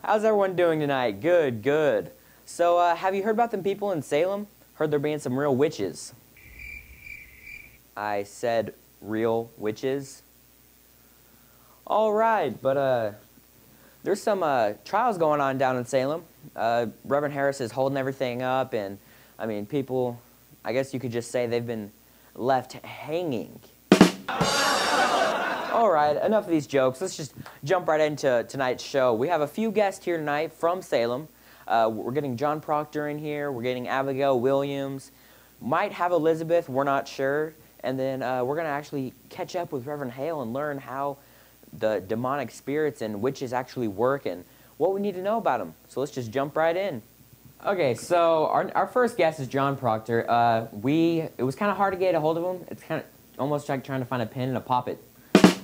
How's everyone doing tonight? Good, good. So, have you heard about them people in Salem? Heard there being some real witches. I said real witches. All right, but there's some trials going on down in Salem. Reverend Harris is holding everything up, and I mean, people, I guess you could just say they've been left hanging. All right, enough of these jokes. Let's just jump right into tonight's show. We have a few guests here tonight from Salem. We're getting John Proctor in here. We're getting Abigail Williams. Might have Elizabeth. We're not sure. And then we're going to actually catch up with Reverend Hale and learn how the demonic spirits and witches actually work and what we need to know about them. So let's just jump right in. Okay, so our first guest is John Proctor. It was kind of hard to get a hold of him. It's kind of almost like trying to find a pin in a poppet.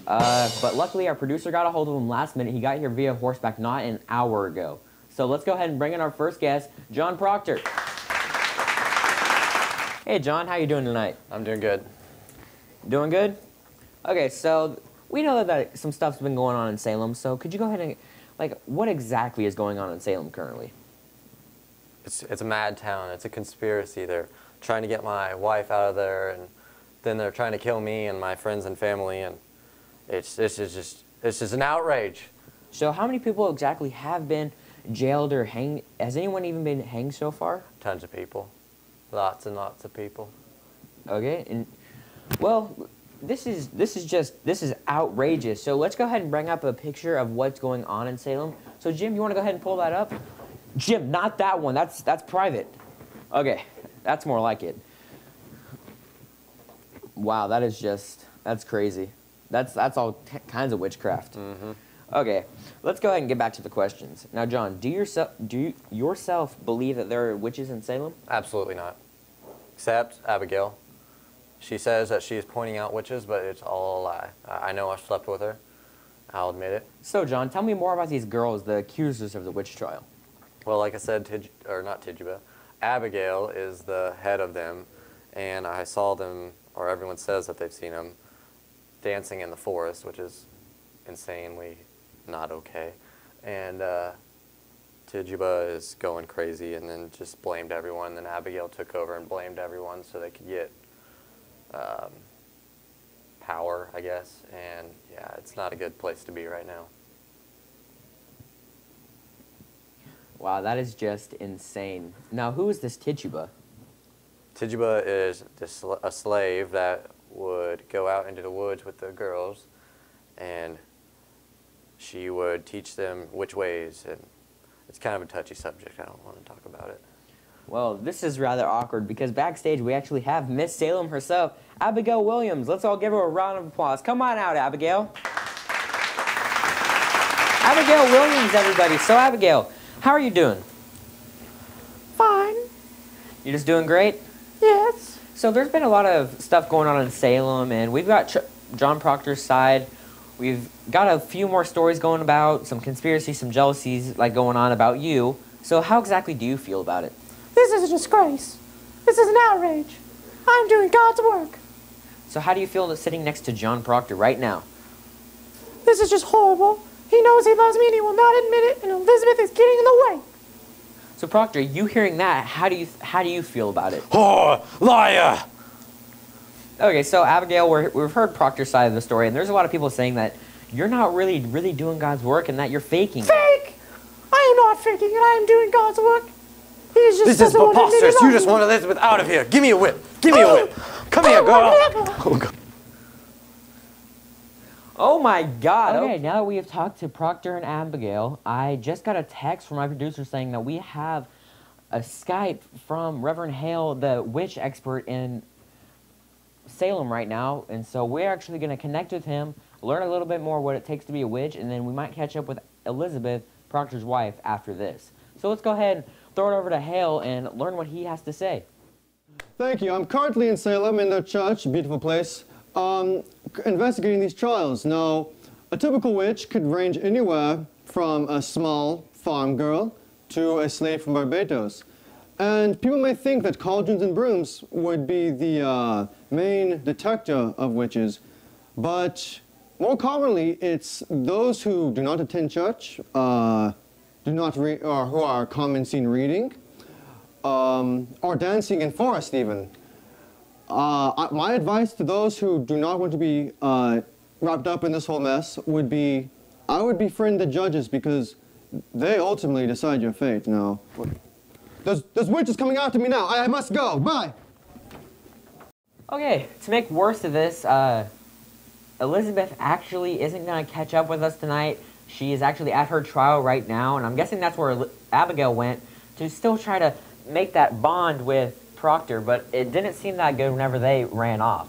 But luckily our producer got a hold of him last minute. He got here via horseback not an hour ago. So let's go ahead and bring in our first guest, John Proctor. Hey John, how you doing tonight? I'm doing good. Doing good? Okay, so we know that some stuff's been going on in Salem, so could you go ahead and, like, what exactly is going on in Salem currently? It's a mad town. It's a conspiracy. They're trying to get my wife out of there, and then they're trying to kill me and my friends and family, and it's just an outrage. So how many people exactly have been jailed or hanged? Has anyone even been hanged so far? Tons of people. Lots and lots of people. Okay, and well, this is outrageous. So let's go ahead and bring up a picture of what's going on in Salem. So Jim, you want to go ahead and pull that up? Jim, not that one. That's private. Okay, that's more like it. Wow, that's crazy. That's all kinds of witchcraft. Mm-hmm. Okay, let's go ahead and get back to the questions. Now, John, do you yourself believe that there are witches in Salem? Absolutely not. Except Abigail. She says that she's pointing out witches, but it's all a lie. I know I slept with her. I'll admit it. So, John, tell me more about these girls, the accusers of the witch trial. Well, like I said, Abigail is the head of them, and I saw them, or everyone says that they've seen them, dancing in the forest, which is insanely not okay. And Tituba is going crazy and then just blamed everyone. Then Abigail took over and blamed everyone so they could get power, I guess. And yeah, it's not a good place to be right now. Wow, that is just insane. Now, who is this Tituba? Tituba is a slave that would go out into the woods with the girls, and she would teach them which ways, and it's kind of a touchy subject. I don't want to talk about it. Well, this is rather awkward because backstage we actually have Miss Salem herself, Abigail Williams. Let's all give her a round of applause. Come on out, Abigail. Abigail Williams, everybody. So, Abigail, how are you doing? Fine. You just doing great? Yes. So there's been a lot of stuff going on in Salem, and we've got John Proctor's side. We've got a few more stories going about, some conspiracy, some jealousies like going on about you. So how exactly do you feel about it? This is a disgrace. This is an outrage. I'm doing God's work. So how do you feel sitting next to John Proctor right now? This is just horrible. He knows he loves me and he will not admit it, and Elizabeth is getting in the way. So Proctor, you hearing that, how do you feel about it? Oh, liar! Okay, so Abigail, we've heard Proctor's side of the story, and there's a lot of people saying that you're not really doing God's work and that you're faking it. Fake! I am not faking it. I am doing God's work. He is just This is preposterous. You just want Elizabeth out of here. Give me a whip. Give me a whip. Come here, girl. Oh, God. Oh my God. Okay, now that we have talked to Proctor and Abigail, I just got a text from my producer saying that we have a Skype from Reverend Hale, the witch expert in Salem right now, and so we're actually going to connect with him, learn a little bit more what it takes to be a witch, and then we might catch up with Elizabeth, Proctor's wife, after this. So let's go ahead and throw it over to Hale and learn what he has to say. Thank you. I'm currently in Salem in the church, beautiful place, investigating these trials. Now, a typical witch could range anywhere from a small farm girl to a slave from Barbados. And people may think that cauldrons and brooms would be the main detector of witches, but more commonly it's those who do not attend church, do not read, or who are common scene reading, or dancing in forest even. My advice to those who do not want to be wrapped up in this whole mess would be, I would befriend the judges because they ultimately decide your fate. Now, there's witches coming after me now. I must go. Bye. Okay, to make worse of this, Elizabeth actually isn't going to catch up with us tonight. She is actually at her trial right now, and I'm guessing that's where Abigail went to still try to make that bond with Proctor, but it didn't seem that good whenever they ran off.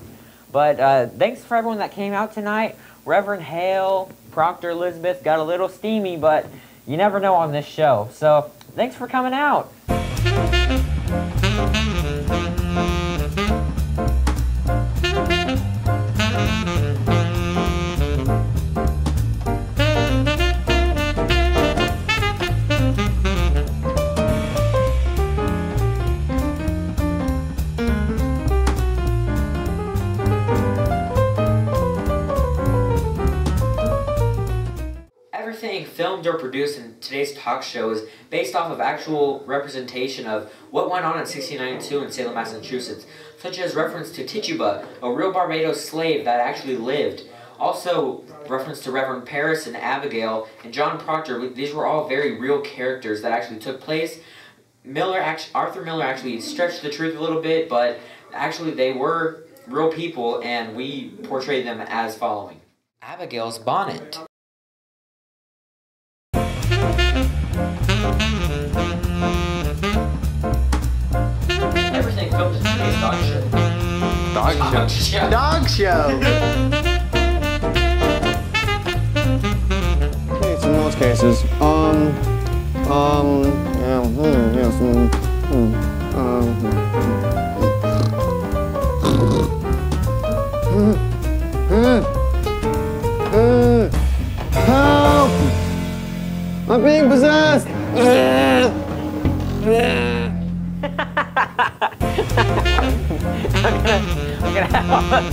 But thanks for everyone that came out tonight. Reverend Hale, Proctor, Elizabeth got a little steamy, but you never know on this show. So thanks for coming out. Everything filmed or produced in today's talk show is based off of actual representation of what went on in 1692 in Salem, Massachusetts, such as reference to Tituba, a real Barbados slave that actually lived. Also, reference to Reverend Paris and Abigail and John Proctor. These were all very real characters that actually took place. Arthur Miller actually stretched the truth a little bit, but actually they were real people, and we portrayed them as following. Abigail's bonnet. Everything filmed in today's dog show. Dog show. Dog show. Yes, in most cases. Help! I'm being possessed! I'm gonna have all the